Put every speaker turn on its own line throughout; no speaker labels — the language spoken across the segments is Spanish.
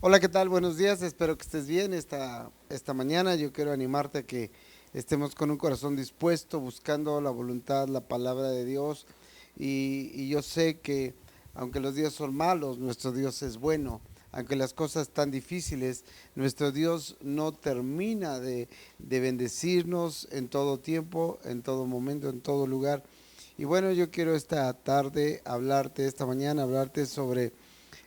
Hola, ¿qué tal? Buenos días, espero que estés bien esta mañana. Yo quiero animarte a que estemos con un corazón dispuesto, buscando la voluntad, la palabra de Dios. Y yo sé que aunque los días son malos, nuestro Dios es bueno. Aunque las cosas están difíciles, nuestro Dios no termina de bendecirnos en todo tiempo, en todo momento, en todo lugar. Y bueno, yo quiero esta tarde hablarte, esta mañana hablarte sobre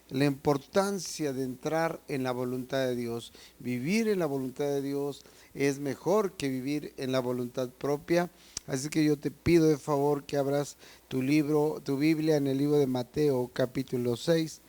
la importancia de entrar en la voluntad de Dios. Vivir en la voluntad de Dios es mejor que vivir en la voluntad propia. Así que yo te pido de favor que abras tu libro, tu Biblia en el libro de Mateo capítulo 6.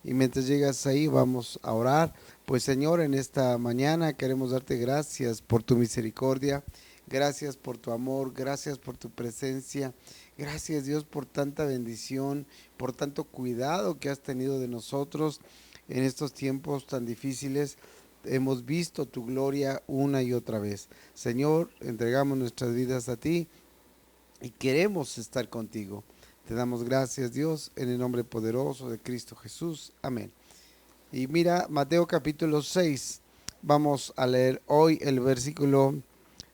Y mientras llegas ahí vamos a orar. Pues Señor, en esta mañana queremos darte gracias por tu misericordia. Gracias por tu amor, gracias por tu presencia, gracias Dios por tanta bendición, por tanto cuidado que has tenido de nosotros en estos tiempos tan difíciles. Hemos visto tu gloria una y otra vez. Señor, entregamos nuestras vidas a ti y queremos estar contigo. Te damos gracias, Dios, en el nombre poderoso de Cristo Jesús. Amén. Y mira, Mateo capítulo 6. Vamos a leer hoy el versículo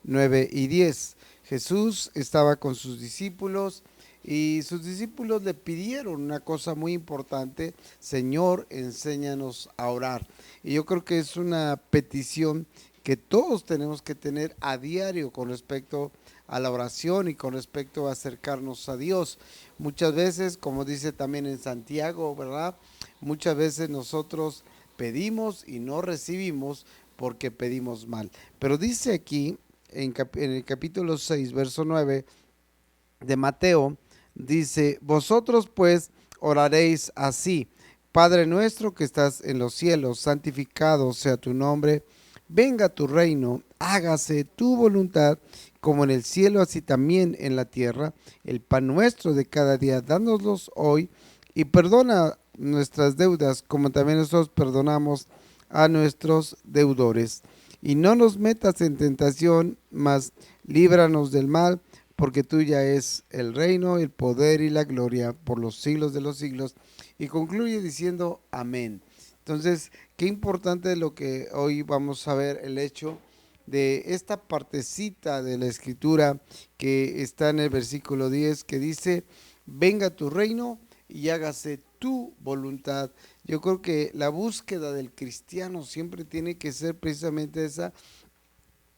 9 y 10. Jesús estaba con sus discípulos y sus discípulos le pidieron una cosa muy importante: Señor, enséñanos a orar. Y yo creo que es una petición que todos tenemos que tener a diario con respecto a la oración y con respecto a acercarnos a Dios. Muchas veces, como dice también en Santiago, ¿verdad? Muchas veces nosotros pedimos y no recibimos porque pedimos mal. Pero dice aquí en el capítulo 6, verso 9 de Mateo, dice: vosotros pues oraréis así: Padre nuestro que estás en los cielos, santificado sea tu nombre, venga tu reino, hágase tu voluntad como en el cielo, así también en la tierra. El pan nuestro de cada día, dánoslos hoy, y perdona nuestras deudas como también nosotros perdonamos a nuestros deudores. Y no nos metas en tentación, mas líbranos del mal, porque tuya es el reino, el poder y la gloria por los siglos de los siglos. Y concluye diciendo amén. Entonces, qué importante es lo que hoy vamos a ver, el hecho de esta partecita de la escritura que está en el versículo 10, que dice: venga tu reino y hágase tu voluntad. Yo creo que la búsqueda del cristiano siempre tiene que ser precisamente esa,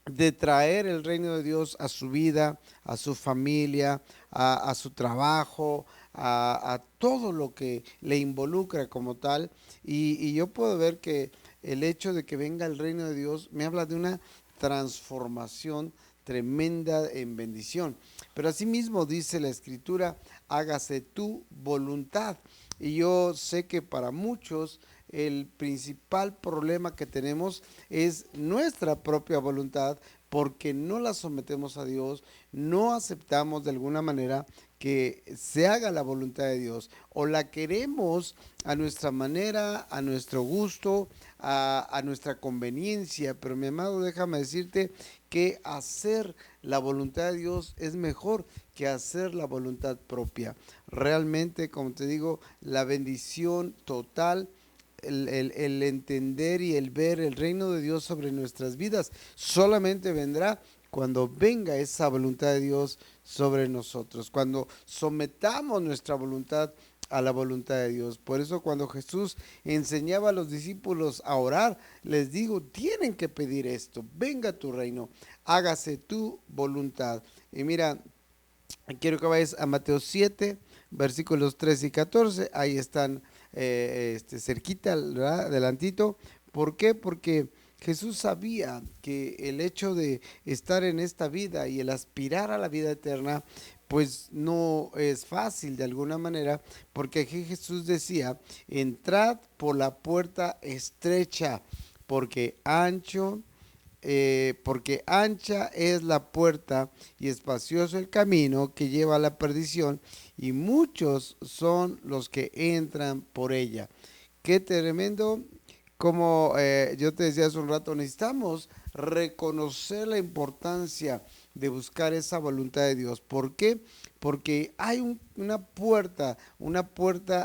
de traer el reino de Dios a su vida, a su familia, a su trabajo, a todo lo que le involucra como tal. Y yo puedo ver que el hecho de que venga el reino de Dios me habla de una transformación tremenda en bendición. Pero asimismo dice la escritura: hágase tu voluntad. Y yo sé que para muchos el principal problema que tenemos es nuestra propia voluntad, porque no la sometemos a Dios, no aceptamos de alguna manera que se haga la voluntad de Dios, o la queremos a nuestra manera, a nuestro gusto, a nuestra conveniencia. Pero mi amado, déjame decirte que hacer la voluntad de Dios es mejor que hacer la voluntad propia. Realmente, como te digo, la bendición total, el entender y el ver el reino de Dios sobre nuestras vidas solamente vendrá cuando venga esa voluntad de Dios sobre nosotros, cuando sometamos nuestra voluntad a la voluntad de Dios. Por eso cuando Jesús enseñaba a los discípulos a orar, les digo: tienen que pedir esto: venga tu reino, hágase tu voluntad. Y mira, quiero que vayas a Mateo 7, versículos 13 y 14. Ahí están cerquita, ¿verdad? Adelantito. ¿Por qué? Porque Jesús sabía que el hecho de estar en esta vida y el aspirar a la vida eterna, pues no es fácil de alguna manera, porque aquí Jesús decía: entrad por la puerta estrecha, porque porque ancha es la puerta y espacioso el camino que lleva a la perdición, y muchos son los que entran por ella. Qué tremendo. Como yo te decía hace un rato, necesitamos reconocer la importancia de buscar esa voluntad de Dios. ¿Por qué? Porque hay una puerta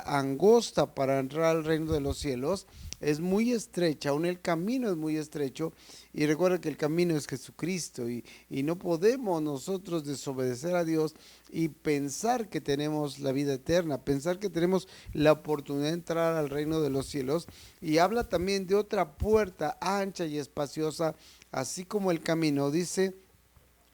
angosta para entrar al reino de los cielos. es muy estrecha, aún el camino es muy estrecho, y recuerda que el camino es Jesucristo, y no podemos nosotros desobedecer a Dios y pensar que tenemos la vida eterna, pensar que tenemos la oportunidad de entrar al reino de los cielos. Y habla también de otra puerta ancha y espaciosa, así como el camino, dice,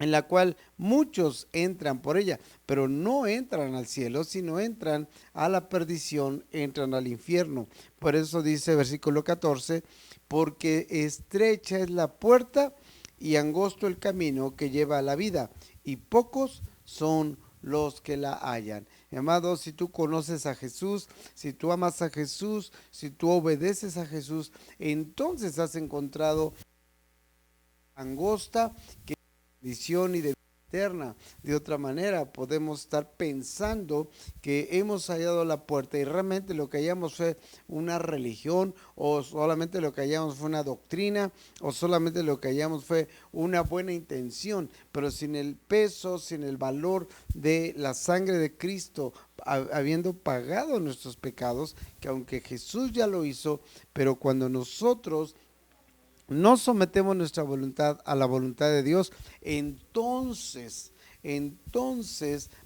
en la cual muchos entran por ella, pero no entran al cielo, sino entran a la perdición, entran al infierno. Por eso dice versículo 14, porque estrecha es la puerta y angosto el camino que lleva a la vida, y pocos son los que la hallan. Mi amado, si tú conoces a Jesús, si tú amas a Jesús, si tú obedeces a Jesús, entonces has encontrado angosta que bendición y de vida eterna. De otra manera, podemos estar pensando que hemos hallado la puerta y realmente lo que hallamos fue una religión, o solamente lo que hallamos fue una doctrina, o solamente lo que hallamos fue una buena intención, pero sin el peso, sin el valor de la sangre de Cristo, habiendo pagado nuestros pecados, que aunque Jesús ya lo hizo, pero cuando nosotros no sometemos nuestra voluntad a la voluntad de Dios, entonces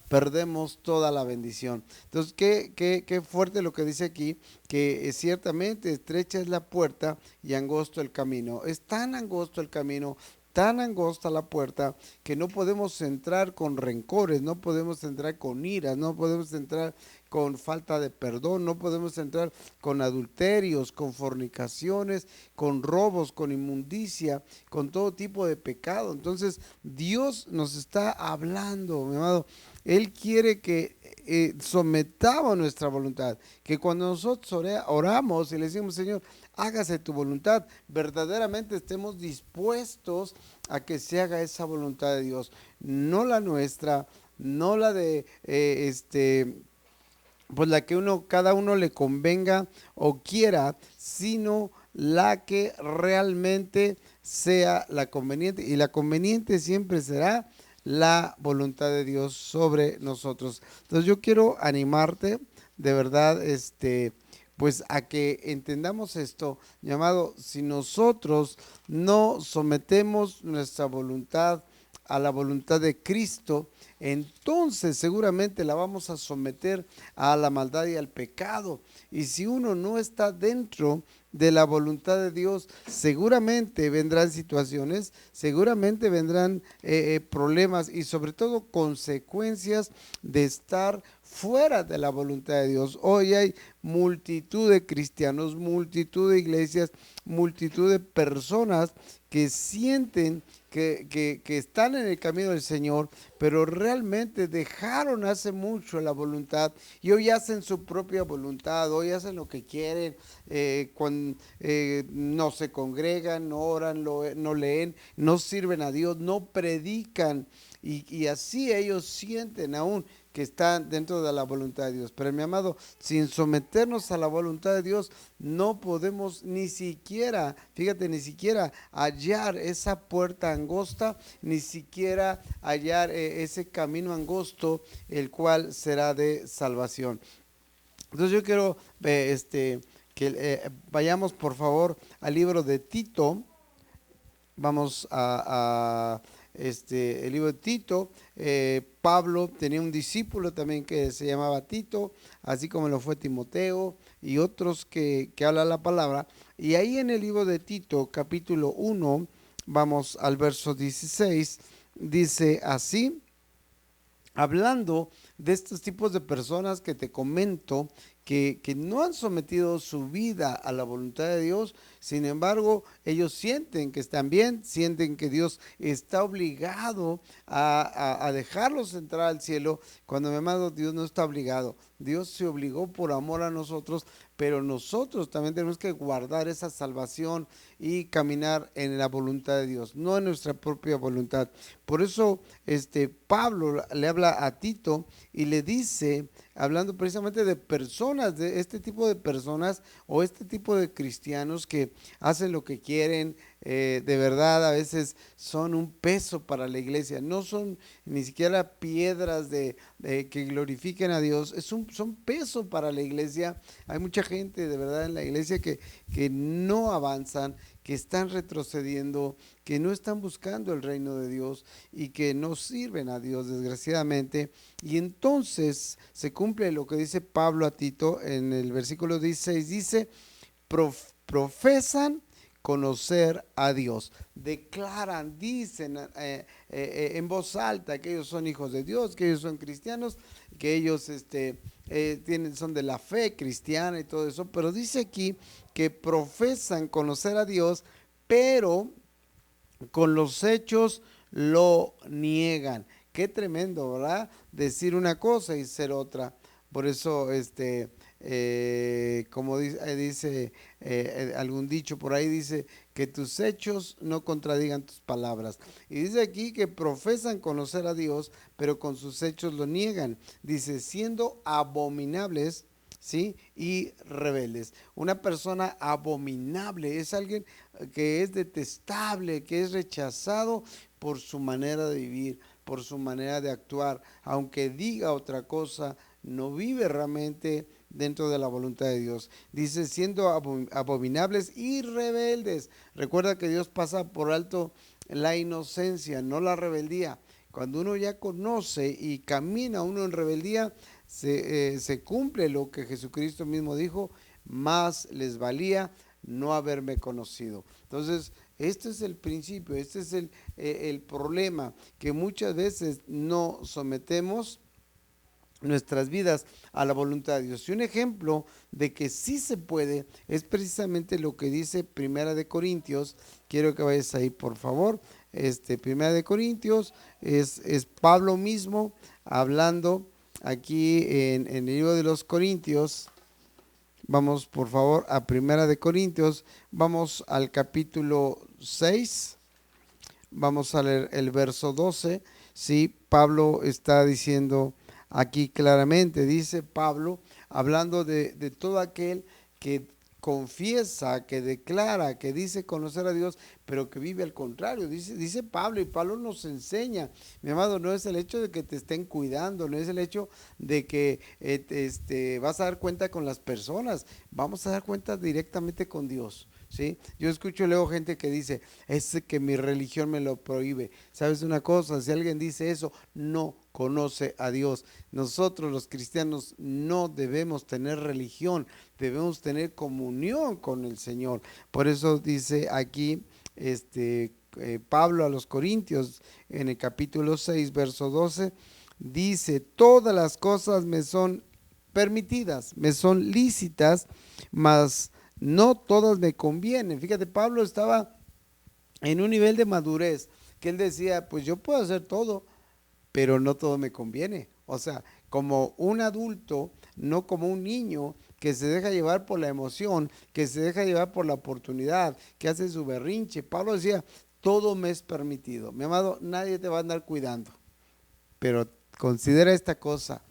perdemos toda la bendición. Entonces, qué fuerte lo que dice aquí, que ciertamente estrecha es la puerta y angosto el camino. Es tan angosto el camino, tan angosta la puerta, que no podemos entrar con rencores, no podemos entrar con iras, no podemos entrar con falta de perdón, no podemos entrar con adulterios, con fornicaciones, con robos, con inmundicia, con todo tipo de pecado. Entonces Dios nos está hablando, mi amado. Él quiere que sometamos nuestra voluntad, que cuando nosotros oramos y le decimos, Señor, hágase tu voluntad, verdaderamente estemos dispuestos a que se haga esa voluntad de Dios, no la nuestra, no la de pues la que cada uno le convenga o quiera, sino la que realmente sea la conveniente, y la conveniente siempre será la voluntad de Dios sobre nosotros. Entonces yo quiero animarte de verdad, pues a que entendamos esto, llamado, si nosotros no sometemos nuestra voluntad a la voluntad de Cristo, entonces seguramente la vamos a someter a la maldad y al pecado. Y si uno no está dentro de la voluntad de Dios, seguramente vendrán situaciones, seguramente vendrán problemas y sobre todo consecuencias de estar fuera de la voluntad de Dios. Hoy hay multitud de cristianos, multitud de iglesias, multitud de personas que sienten que están en el camino del Señor, pero realmente dejaron hace mucho la voluntad y hoy hacen su propia voluntad, hoy hacen lo que quieren, no se congregan, no oran, no leen, no sirven a Dios, no predican, y así ellos sienten aún que están dentro de la voluntad de Dios. Pero mi amado, sin someternos a la voluntad de Dios, no podemos ni siquiera, fíjate, ni siquiera hallar esa puerta angosta, ni siquiera hallar ese camino angosto, el cual será de salvación. Entonces yo quiero que vayamos por favor al libro de Tito. Vamos el libro de Tito. Pablo tenía un discípulo también que se llamaba Tito, así como lo fue Timoteo y otros que hablan la palabra. Y ahí en el libro de Tito, capítulo 1, vamos al verso 16, dice así, hablando de estos tipos de personas que te comento, que no han sometido su vida a la voluntad de Dios. Sin embargo, ellos sienten que están bien, sienten que Dios está obligado a dejarlos entrar al cielo, cuando, mi amado, Dios no está obligado. Dios se obligó por amor a nosotros, pero nosotros también tenemos que guardar esa salvación y caminar en la voluntad de Dios, no en nuestra propia voluntad. Por eso Pablo le habla a Tito y le dice, hablando precisamente de personas, de este tipo de personas o este tipo de cristianos que hacen lo que quieren, de verdad a veces son un peso para la iglesia, no son ni siquiera piedras que glorifiquen a Dios, son peso para la iglesia. Hay mucha gente de verdad en la iglesia que no avanzan, que están retrocediendo, que no están buscando el reino de Dios y que no sirven a Dios, desgraciadamente. Y entonces se cumple lo que dice Pablo a Tito en el versículo 16, dice, profesan conocer a Dios, declaran, dicen en voz alta que ellos son hijos de Dios, que ellos son cristianos, que ellos son de la fe cristiana y todo eso, pero dice aquí que profesan conocer a Dios, pero con los hechos lo niegan. Qué tremendo, ¿verdad? Decir una cosa y ser otra. Por eso, como dice algún dicho por ahí, dice que tus hechos no contradigan tus palabras. Y dice aquí que profesan conocer a Dios, pero con sus hechos lo niegan. Dice, siendo abominables, ¿sí? Y rebeldes. Una persona abominable es alguien que es detestable, que es rechazado por su manera de vivir, por su manera de actuar. Aunque diga otra cosa, no vive realmente dentro de la voluntad de Dios. Dice, siendo abominables y rebeldes. Recuerda que Dios pasa por alto la inocencia, no la rebeldía. Cuando uno ya conoce y camina uno en rebeldía, se cumple lo que Jesucristo mismo dijo, más les valía no haberme conocido. Entonces, este es el principio, este es el problema, que muchas veces no sometemos nuestras vidas a la voluntad de Dios. Y un ejemplo de que sí se puede es precisamente lo que dice Primera de Corintios. Quiero que vayas ahí, por favor. Primera de Corintios es Pablo mismo hablando aquí en el libro de los Corintios. Vamos por favor a Primera de Corintios, vamos al capítulo 6, vamos a leer el verso 12. Sí, Pablo está diciendo aquí claramente, dice Pablo, hablando de todo aquel que confiesa, que declara, que dice conocer a Dios, pero que vive al contrario. Dice Pablo, y Pablo nos enseña, mi amado, no es el hecho de que te estén cuidando, no es el hecho de que vas a dar cuenta con las personas, vamos a dar cuenta directamente con Dios. ¿Sí? Yo escucho luego gente que dice, es que mi religión me lo prohíbe. ¿Sabes una cosa? Si alguien dice eso, no conoce a Dios. Nosotros los cristianos no debemos tener religión, debemos tener comunión con el Señor. Por eso dice aquí Pablo a los Corintios en el capítulo 6, verso 12, dice, todas las cosas me son permitidas, me son lícitas, mas no todas me convienen. Fíjate, Pablo estaba en un nivel de madurez que él decía, pues yo puedo hacer todo, pero no todo me conviene. O sea, como un adulto, no como un niño que se deja llevar por la emoción, que se deja llevar por la oportunidad, que hace su berrinche. Pablo decía, todo me es permitido. Mi amado, nadie te va a andar cuidando, pero considera esta cosa,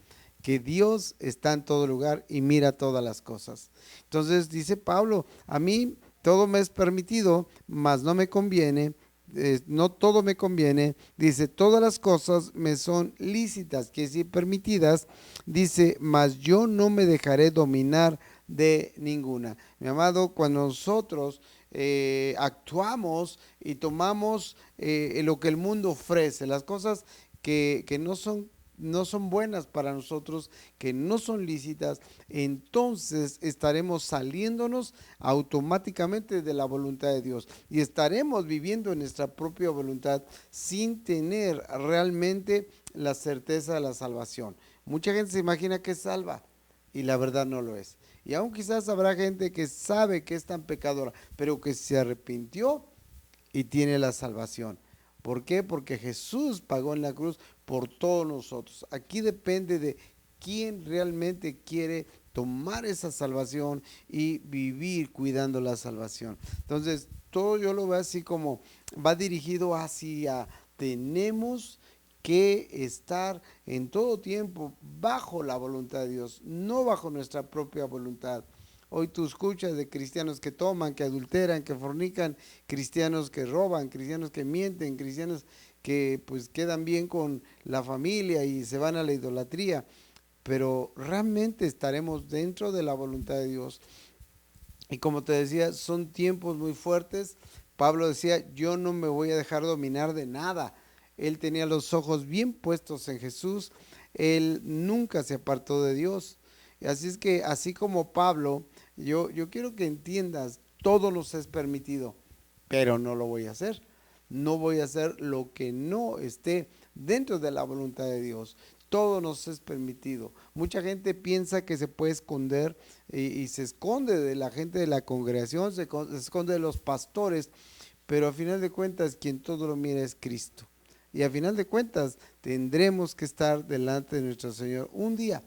que Dios está en todo lugar y mira todas las cosas. Entonces dice Pablo, a mí todo me es permitido, mas no me conviene, no todo me conviene. Dice, todas las cosas me son lícitas, que sí permitidas. Dice, mas yo no me dejaré dominar de ninguna. Mi amado, cuando nosotros actuamos y tomamos lo que el mundo ofrece, las cosas que no son buenas para nosotros, que no son lícitas, entonces estaremos saliéndonos automáticamente de la voluntad de Dios y estaremos viviendo en nuestra propia voluntad sin tener realmente la certeza de la salvación. Mucha gente se imagina que es salva y la verdad no lo es. Y aún quizás habrá gente que sabe que es tan pecadora, pero que se arrepintió y tiene la salvación. ¿Por qué? Porque Jesús pagó en la cruz por todos nosotros. Aquí depende de quién realmente quiere tomar esa salvación y vivir cuidando la salvación. Entonces, todo yo lo veo así como va dirigido hacia tenemos que estar en todo tiempo bajo la voluntad de Dios, no bajo nuestra propia voluntad. Hoy tú escuchas de cristianos que toman, que adulteran, que fornican, cristianos que roban, cristianos que mienten, cristianos que pues quedan bien con la familia y se van a la idolatría. Pero realmente estaremos dentro de la voluntad de Dios. Y como te decía, son tiempos muy fuertes. Pablo decía, yo no me voy a dejar dominar de nada. Él tenía los ojos bien puestos en Jesús. Él nunca se apartó de Dios. Así es que, así como Pablo, yo quiero que entiendas, todo nos es permitido, pero no lo voy a hacer. No voy a hacer lo que no esté dentro de la voluntad de Dios. Todo nos es permitido. Mucha gente piensa que se puede esconder y se esconde de la gente de la congregación, se esconde de los pastores, pero a final de cuentas quien todo lo mira es Cristo. Y a final de cuentas tendremos que estar delante de nuestro Señor un día.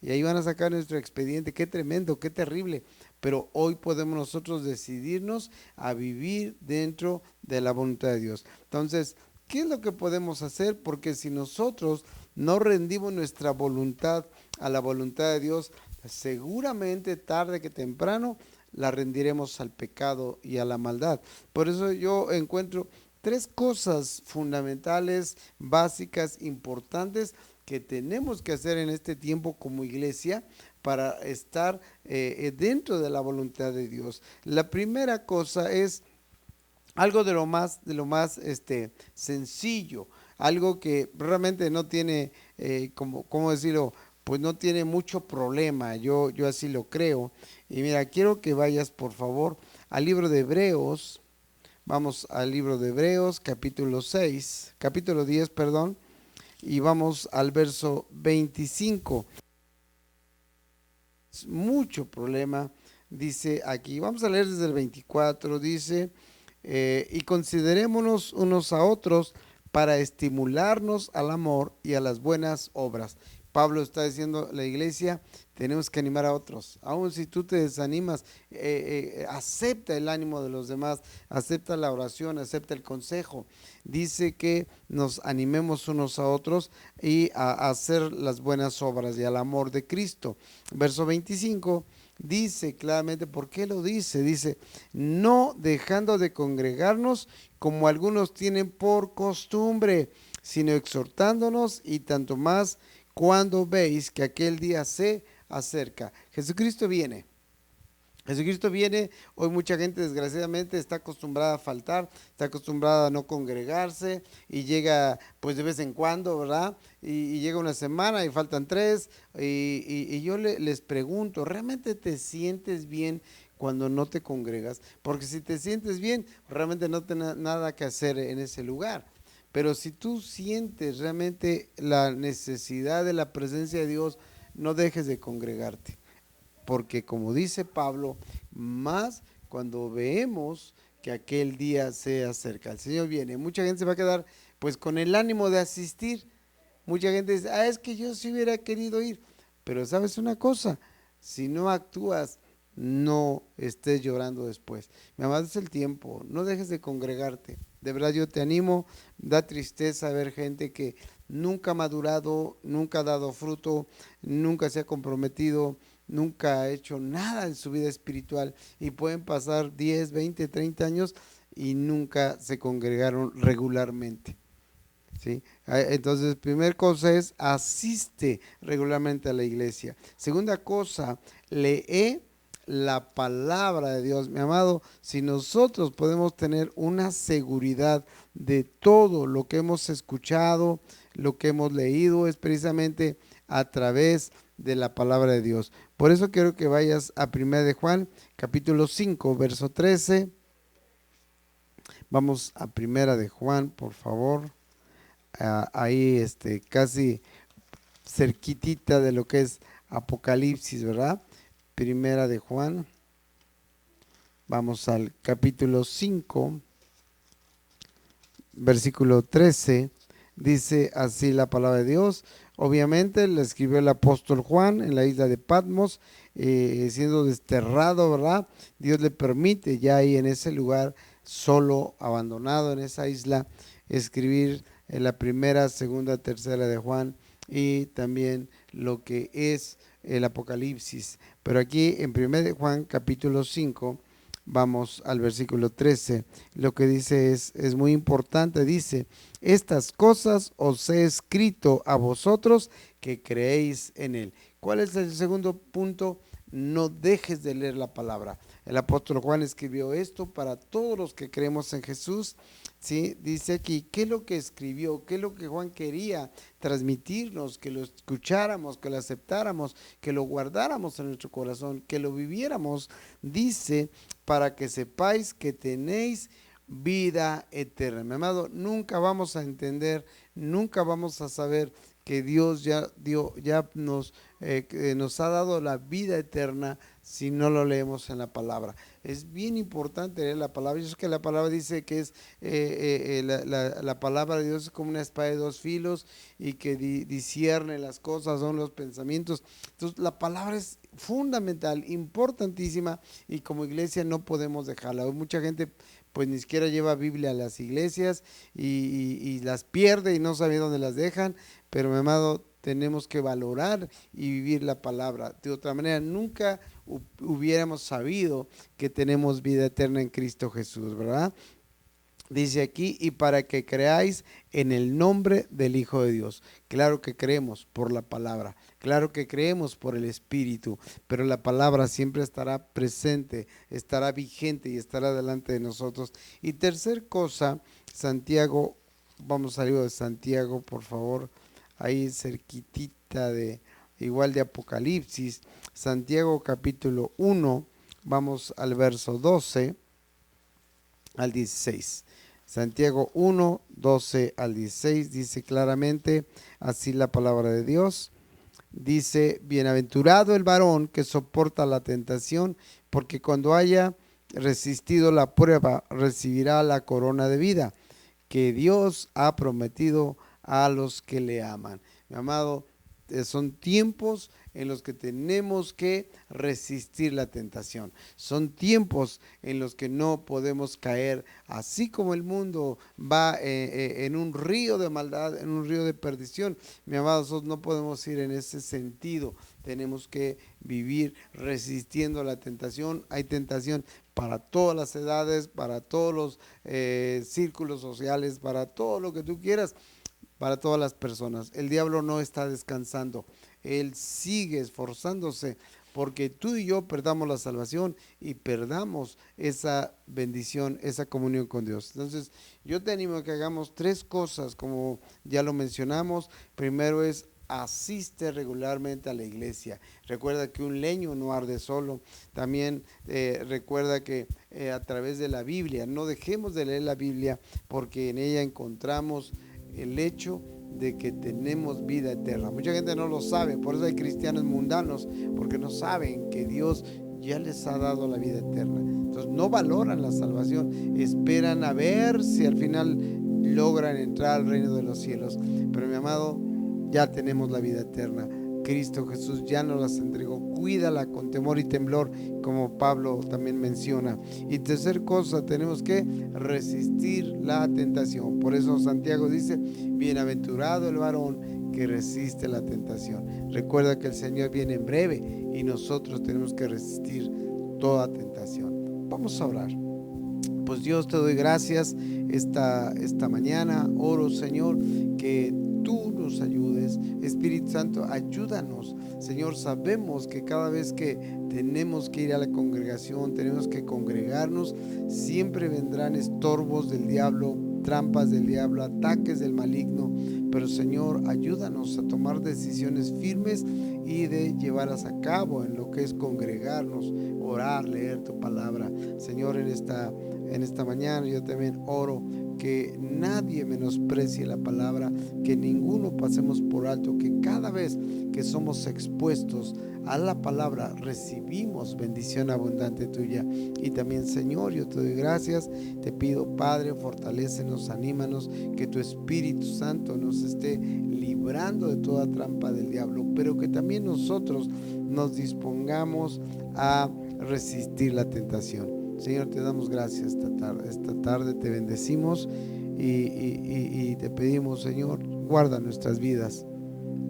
Y ahí van a sacar nuestro expediente. Qué tremendo, qué terrible. Pero hoy podemos nosotros decidirnos a vivir dentro de la voluntad de Dios. Entonces, ¿qué es lo que podemos hacer? Porque si nosotros no rendimos nuestra voluntad a la voluntad de Dios, seguramente tarde que temprano la rendiremos al pecado y a la maldad. Por eso yo encuentro tres cosas fundamentales, básicas, importantes que tenemos que hacer en este tiempo como iglesia para estar dentro de la voluntad de Dios. La primera cosa es algo de lo más sencillo, algo que realmente no tiene, ¿cómo decirlo? Pues no tiene mucho problema, yo así lo creo. Y mira, quiero que vayas por favor al libro de Hebreos, vamos al libro de Hebreos, capítulo 10, perdón, y vamos al verso 25. Mucho problema, dice aquí, vamos a leer desde el 24, dice, y considerémonos unos a otros para estimularnos al amor y a las buenas obras. Pablo está diciendo, la iglesia, tenemos que animar a otros. Aun si tú te desanimas, acepta el ánimo de los demás, acepta la oración, acepta el consejo. Dice que nos animemos unos a otros y a hacer las buenas obras y al amor de Cristo. Verso 25 dice claramente, ¿por qué lo dice? Dice, no dejando de congregarnos como algunos tienen por costumbre, sino exhortándonos, y tanto más cuando veis que aquel día se acerca. Jesucristo viene. Jesucristo viene, hoy mucha gente desgraciadamente está acostumbrada a faltar, está acostumbrada a no congregarse y llega pues de vez en cuando, ¿verdad? Y llega una semana y faltan tres y yo les pregunto, ¿realmente te sientes bien cuando no te congregas? Porque si te sientes bien, realmente no tienes nada que hacer en ese lugar. Pero si tú sientes realmente la necesidad de la presencia de Dios, no dejes de congregarte. Porque como dice Pablo, más cuando vemos que aquel día se acerca, el Señor viene. Mucha gente se va a quedar pues con el ánimo de asistir. Mucha gente dice, es que yo sí hubiera querido ir. Pero sabes una cosa, si no actúas, no estés llorando después. Mi amado, es el tiempo, no dejes de congregarte. De verdad yo te animo, da tristeza ver gente que nunca ha madurado, nunca ha dado fruto, nunca se ha comprometido, nunca ha hecho nada en su vida espiritual y pueden pasar 10, 20, 30 años y nunca se congregaron regularmente. ¿Sí? Entonces, primera cosa es asiste regularmente a la iglesia. Segunda cosa, lee la palabra de Dios. Mi amado, si nosotros podemos tener una seguridad de todo lo que hemos escuchado, lo que hemos leído, es precisamente a través de la palabra de Dios. Por eso quiero que vayas a 1 de Juan, capítulo 5, verso 13. Vamos a 1 de Juan, por favor. Ahí casi cerquitita de lo que es Apocalipsis, ¿verdad? 1 de Juan, vamos al capítulo 5, versículo 13, dice así la palabra de Dios. Obviamente la escribió el apóstol Juan en la isla de Patmos, siendo desterrado, ¿verdad? Dios le permite ya ahí en ese lugar, solo, abandonado en esa isla, escribir en la primera, segunda, tercera de Juan y también lo que es el Apocalipsis. Pero aquí en 1 de Juan capítulo 5, vamos al versículo 13, lo que dice es muy importante, dice: estas cosas os he escrito a vosotros que creéis en él. ¿Cuál es el segundo punto? No dejes de leer la palabra. El apóstol Juan escribió esto para todos los que creemos en Jesús. ¿Sí? Dice aquí, ¿qué es lo que escribió? ¿Qué es lo que Juan quería transmitirnos? Que lo escucháramos, que lo aceptáramos, que lo guardáramos en nuestro corazón, que lo viviéramos. Dice, para que sepáis que tenéis vida eterna. Mi amado, nunca vamos a entender, nunca vamos a saber que Dios ya nos ha dado la vida eterna si no lo leemos en la palabra. Es bien importante leer la palabra. Yo sé que la palabra dice que es la palabra de Dios es como una espada de dos filos y que discierne las cosas, son los pensamientos. Entonces la palabra es fundamental, importantísima, y como iglesia no podemos dejarla. Hay mucha gente pues ni siquiera lleva Biblia a las iglesias y las pierde y no sabe dónde las dejan, pero mi amado, tenemos que valorar y vivir la palabra. De otra manera, nunca hubiéramos sabido que tenemos vida eterna en Cristo Jesús, ¿verdad? Dice aquí, y para que creáis en el nombre del Hijo de Dios. Claro que creemos por la palabra, claro que creemos por el Espíritu, pero la palabra siempre estará presente, estará vigente y estará delante de nosotros. Y tercer cosa, Santiago, vamos a salir de Santiago, por favor, ahí cerquitita de, igual de Apocalipsis, Santiago capítulo 1, vamos al verso 12 al 16. Santiago 1, 12 al 16 dice claramente así la palabra de Dios. Dice: bienaventurado el varón que soporta la tentación, porque cuando haya resistido la prueba, recibirá la corona de vida que Dios ha prometido a los que le aman. Mi amado, son tiempos en los que tenemos que resistir la tentación. Son tiempos en los que no podemos caer, así como el mundo va en un río de maldad, en un río de perdición. Mi amado, nosotros no podemos ir en ese sentido. Tenemos que vivir resistiendo la tentación. Hay tentación para todas las edades, para todos los círculos sociales, para todo lo que tú quieras, para todas las personas. El diablo no está descansando, él sigue esforzándose porque tú y yo perdamos la salvación y perdamos esa bendición, esa comunión con Dios. Entonces yo te animo a que hagamos tres cosas, como ya lo mencionamos. Primero es: asiste regularmente a la iglesia. Recuerda que un leño no arde solo. También recuerda que a través de la Biblia, no dejemos de leer la Biblia, porque en ella encontramos el hecho de que tenemos vida eterna. Mucha gente no lo sabe, por eso hay cristianos mundanos, porque no saben que Dios ya les ha dado la vida eterna. Entonces no valoran la salvación, esperan a ver si al final logran entrar al reino de los cielos. Pero mi amado, ya tenemos la vida eterna. Cristo Jesús ya nos las entregó. Cuídala con temor y temblor, como Pablo también menciona. Y tercer cosa, tenemos que resistir la tentación. Por eso Santiago dice: bienaventurado el varón que resiste la tentación. Recuerda que el Señor viene en breve y nosotros tenemos que resistir toda tentación. Vamos a orar. Pues Dios, te doy gracias esta mañana. Oro, Señor, que tú nos ayudes. Espíritu Santo, ayúdanos. Señor, sabemos que cada vez que tenemos que ir a la congregación, tenemos que congregarnos, siempre vendrán estorbos del diablo, trampas del diablo, ataques del maligno. Pero Señor, ayúdanos a tomar decisiones firmes y de llevarlas a cabo en lo que es congregarnos, orar, leer tu palabra. Señor, en esta mañana yo también oro que nadie menosprecie la palabra, que ninguno pasemos por alto, que cada vez que somos expuestos a la palabra recibimos bendición abundante tuya. Y también, Señor, yo te doy gracias, te pido, Padre, fortalécenos, anímanos, que tu Espíritu Santo nos esté librando de toda trampa del diablo, pero que también nosotros nos dispongamos a resistir la tentación. Señor, te damos gracias esta tarde te bendecimos y te pedimos, Señor, guarda nuestras vidas.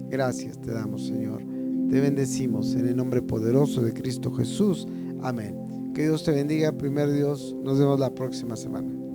Gracias te damos, Señor. Te bendecimos en el nombre poderoso de Cristo Jesús. Amén. Que Dios te bendiga, primer Dios. Nos vemos la próxima semana.